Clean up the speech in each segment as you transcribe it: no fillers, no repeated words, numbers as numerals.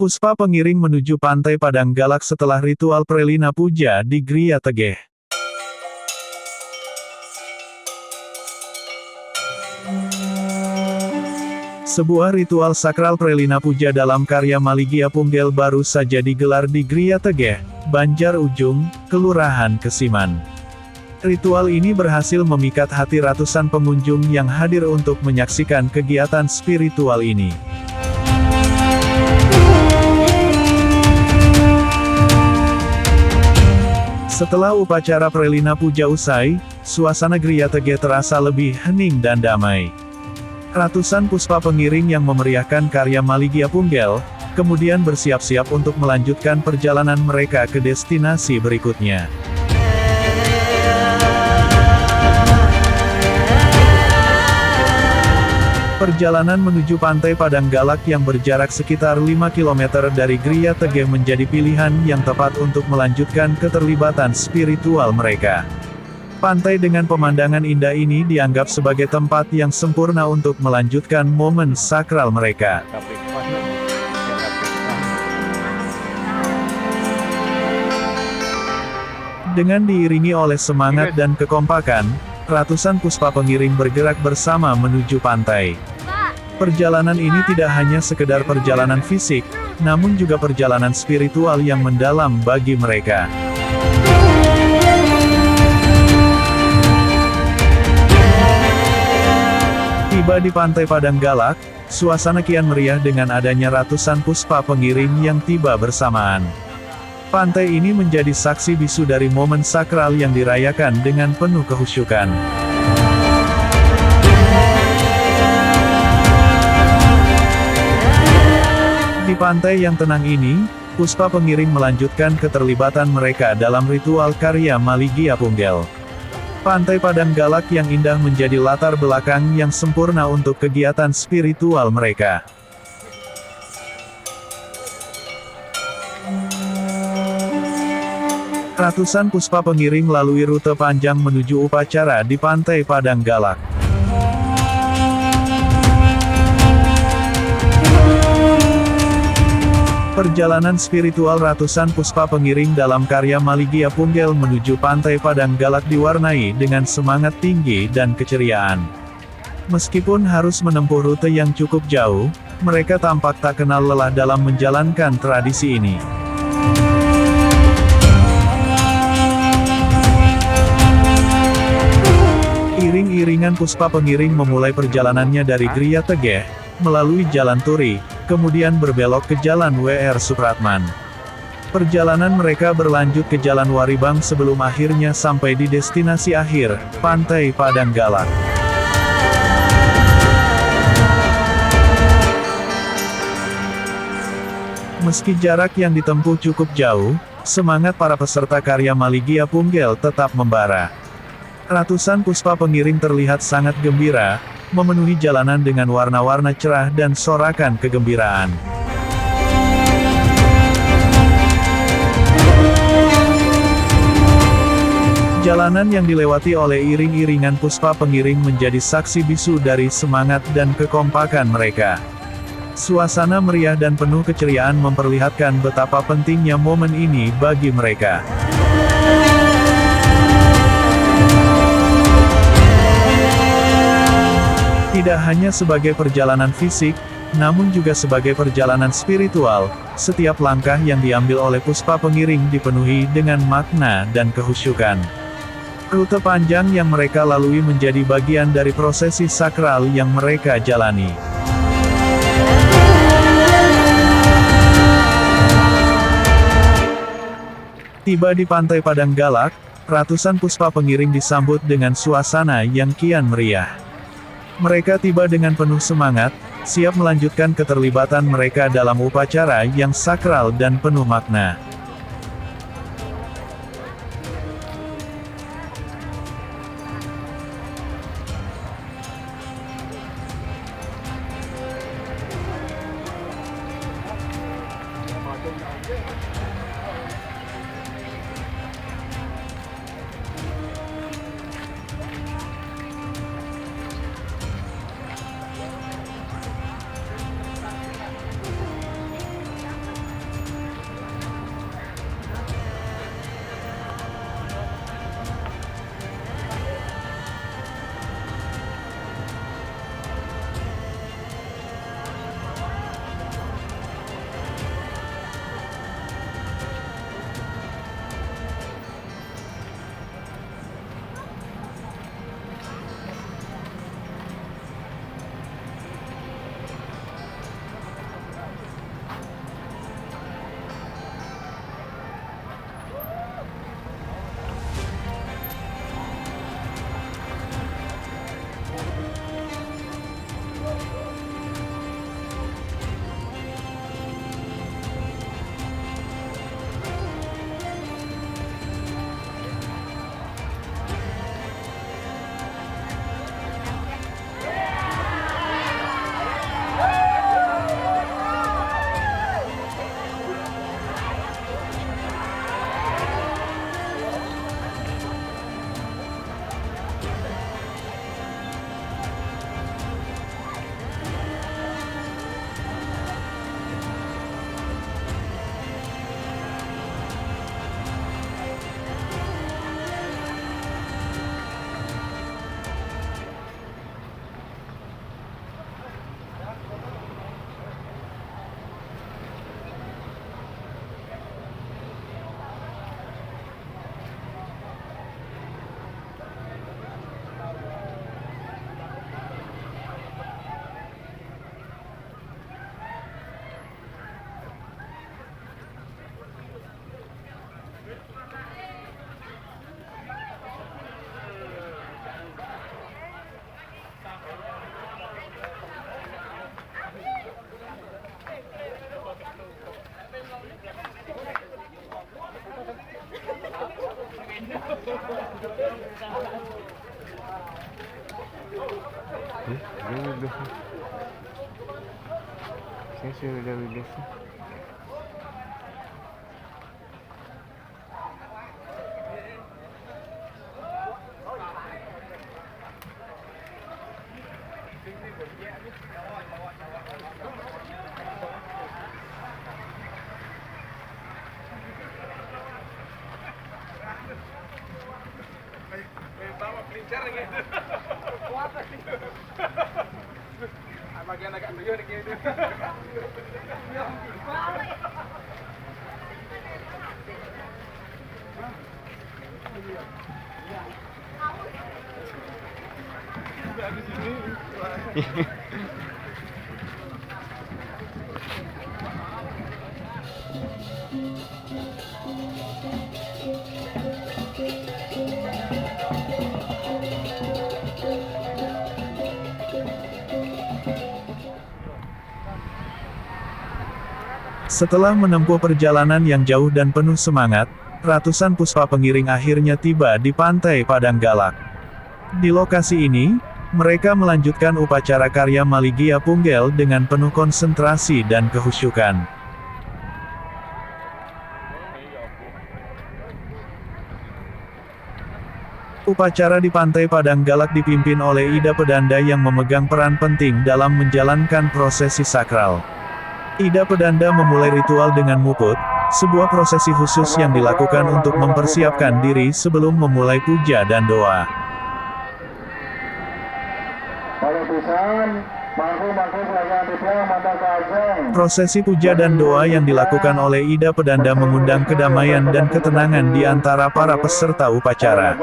Puspa pengiring menuju Pantai Padang Galak setelah ritual Prelina Puja di Griya Tegeh. Sebuah ritual sakral Prelina Puja dalam karya Maligi Apunggel baru saja digelar di Griya Tegeh, Banjar Ujung, Kelurahan Kesiman. Ritual ini berhasil memikat hati ratusan pengunjung yang hadir untuk menyaksikan kegiatan spiritual ini. Setelah upacara Prelina Puja usai, suasana Griya Tegeh terasa lebih hening dan damai. Ratusan puspa pengiring yang memeriahkan karya Maligi Apunggel, kemudian bersiap-siap untuk melanjutkan perjalanan mereka ke destinasi berikutnya. Perjalanan menuju Pantai Padang Galak yang berjarak sekitar 5 km dari Griya Tegeh menjadi pilihan yang tepat untuk melanjutkan keterlibatan spiritual mereka. Pantai dengan pemandangan indah ini dianggap sebagai tempat yang sempurna untuk melanjutkan momen sakral mereka. Dengan diiringi oleh semangat dan kekompakan, ratusan puspa pengiring bergerak bersama menuju pantai. Perjalanan ini tidak hanya sekedar perjalanan fisik, namun juga perjalanan spiritual yang mendalam bagi mereka. Tiba di Pantai Padang Galak, suasana kian meriah dengan adanya ratusan puspa pengiring yang tiba bersamaan. Pantai ini menjadi saksi bisu dari momen sakral yang dirayakan dengan penuh kehusyukan. Di pantai yang tenang ini, puspa pengiring melanjutkan keterlibatan mereka dalam ritual karya Maligi Apunggel. Pantai Padang Galak yang indah menjadi latar belakang yang sempurna untuk kegiatan spiritual mereka. Ratusan puspa pengiring lalui rute panjang menuju upacara di Pantai Padang Galak. Perjalanan spiritual ratusan puspa pengiring dalam karya Maligi Apunggel menuju Pantai Padang Galak diwarnai dengan semangat tinggi dan keceriaan. Meskipun harus menempuh rute yang cukup jauh, mereka tampak tak kenal lelah dalam menjalankan tradisi ini. Iring-iringan puspa pengiring memulai perjalanannya dari Griya Tegeh, melalui Jalan Turi, kemudian berbelok ke Jalan W.R. Supratman. Perjalanan mereka berlanjut ke Jalan Waribang sebelum akhirnya sampai di destinasi akhir, Pantai Padang Galak. Meski jarak yang ditempuh cukup jauh, semangat para peserta karya Maligi Apunggel tetap membara. Ratusan puspa pengiring terlihat sangat gembira, memenuhi jalanan dengan warna-warna cerah dan sorakan kegembiraan. Jalanan yang dilewati oleh iring-iringan puspa pengiring menjadi saksi bisu dari semangat dan kekompakan mereka. Suasana meriah dan penuh keceriaan memperlihatkan betapa pentingnya momen ini bagi mereka. Tidak hanya sebagai perjalanan fisik, namun juga sebagai perjalanan spiritual, setiap langkah yang diambil oleh puspa pengiring dipenuhi dengan makna dan kehusyukan. Rute panjang yang mereka lalui menjadi bagian dari prosesi sakral yang mereka jalani. Tiba di Pantai Padang Galak, ratusan puspa pengiring disambut dengan suasana yang kian meriah. Mereka tiba dengan penuh semangat, siap melanjutkan keterlibatan mereka dalam upacara yang sakral dan penuh makna. Saya sudah bebas. Bagian agak tuyul gitu. Setelah menempuh perjalanan yang jauh dan penuh semangat, ratusan puspa pengiring akhirnya tiba di Pantai Padang Galak. Di lokasi ini, mereka melanjutkan upacara karya Maligia Punggel dengan penuh konsentrasi dan kehusyukan. Upacara di Pantai Padang Galak dipimpin oleh Ida Pedanda yang memegang peran penting dalam menjalankan prosesi sakral. Ida Pedanda memulai ritual dengan muput, sebuah prosesi khusus yang dilakukan untuk mempersiapkan diri sebelum memulai puja dan doa. Prosesi puja dan doa yang dilakukan oleh Ida Pedanda mengundang kedamaian dan ketenangan di antara para peserta upacara.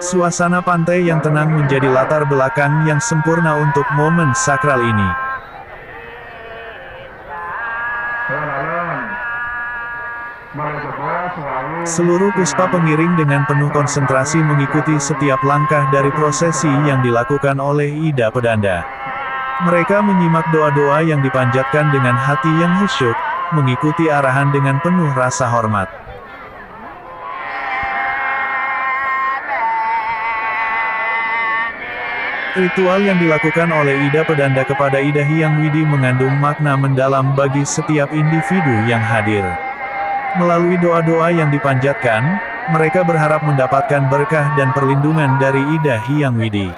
Suasana pantai yang tenang menjadi latar belakang yang sempurna untuk momen sakral ini. Seluruh puspa pengiring dengan penuh konsentrasi mengikuti setiap langkah dari prosesi yang dilakukan oleh Ida Pedanda. Mereka menyimak doa-doa yang dipanjatkan dengan hati yang khusyuk, mengikuti arahan dengan penuh rasa hormat. Ritual yang dilakukan oleh Ida Pedanda kepada Ida Hyang Widi mengandung makna mendalam bagi setiap individu yang hadir. Melalui doa-doa yang dipanjatkan, mereka berharap mendapatkan berkah dan perlindungan dari Ida Hyang Widi.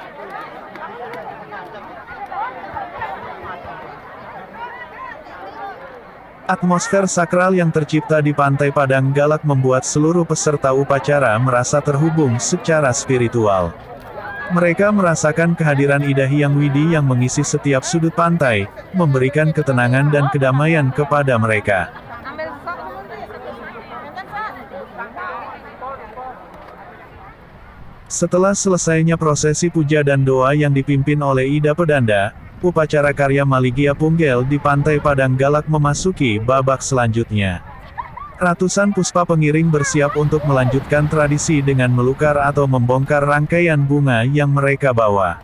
Atmosfer sakral yang tercipta di Pantai Padang Galak membuat seluruh peserta upacara merasa terhubung secara spiritual. Mereka merasakan kehadiran Ida Hyang Widi yang mengisi setiap sudut pantai, memberikan ketenangan dan kedamaian kepada mereka. Setelah selesainya prosesi puja dan doa yang dipimpin oleh Ida Pedanda, upacara karya Maligia Punggel di Pantai Padang Galak memasuki babak selanjutnya. Ratusan puspa pengiring bersiap untuk melanjutkan tradisi dengan melukar atau membongkar rangkaian bunga yang mereka bawa.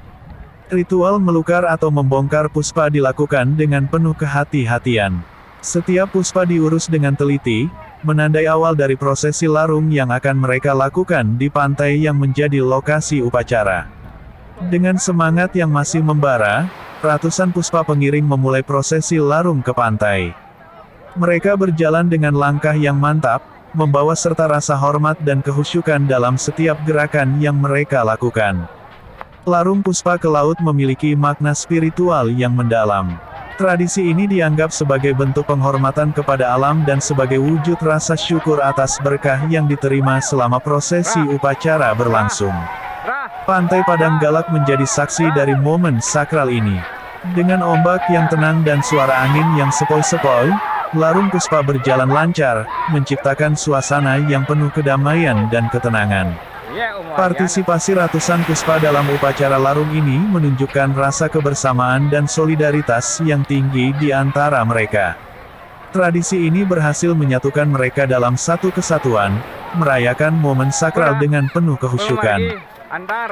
Ritual melukar atau membongkar puspa dilakukan dengan penuh kehati-hatian. Setiap puspa diurus dengan teliti, menandai awal dari prosesi larung yang akan mereka lakukan di pantai yang menjadi lokasi upacara. Dengan semangat yang masih membara, ratusan puspa pengiring memulai prosesi larung ke pantai. Mereka berjalan dengan langkah yang mantap, membawa serta rasa hormat dan kehusyukan dalam setiap gerakan yang mereka lakukan. Larung puspa ke laut memiliki makna spiritual yang mendalam. Tradisi ini dianggap sebagai bentuk penghormatan kepada alam dan sebagai wujud rasa syukur atas berkah yang diterima selama prosesi upacara berlangsung. Pantai Padang Galak menjadi saksi dari momen sakral ini. Dengan ombak yang tenang dan suara angin yang sepoi-sepoi, larung puspa berjalan lancar, menciptakan suasana yang penuh kedamaian dan ketenangan. Partisipasi ratusan puspa dalam upacara larung ini menunjukkan rasa kebersamaan dan solidaritas yang tinggi di antara mereka. Tradisi ini berhasil menyatukan mereka dalam satu kesatuan, merayakan momen sakral dengan penuh kehusyukan.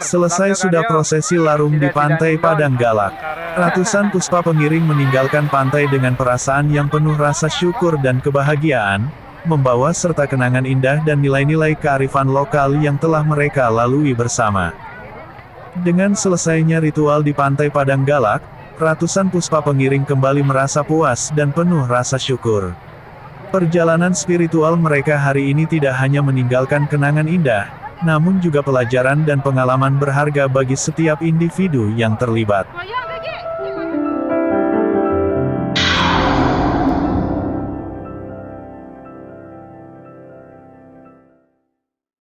Selesai sudah prosesi larung di Pantai Padang Galak. Ratusan puspa pengiring meninggalkan pantai dengan perasaan yang penuh rasa syukur dan kebahagiaan, membawa serta kenangan indah dan nilai-nilai kearifan lokal yang telah mereka lalui bersama. Dengan selesainya ritual di Pantai Padang Galak, ratusan puspa pengiring kembali merasa puas dan penuh rasa syukur. Perjalanan spiritual mereka hari ini tidak hanya meninggalkan kenangan indah, namun juga pelajaran dan pengalaman berharga bagi setiap individu yang terlibat.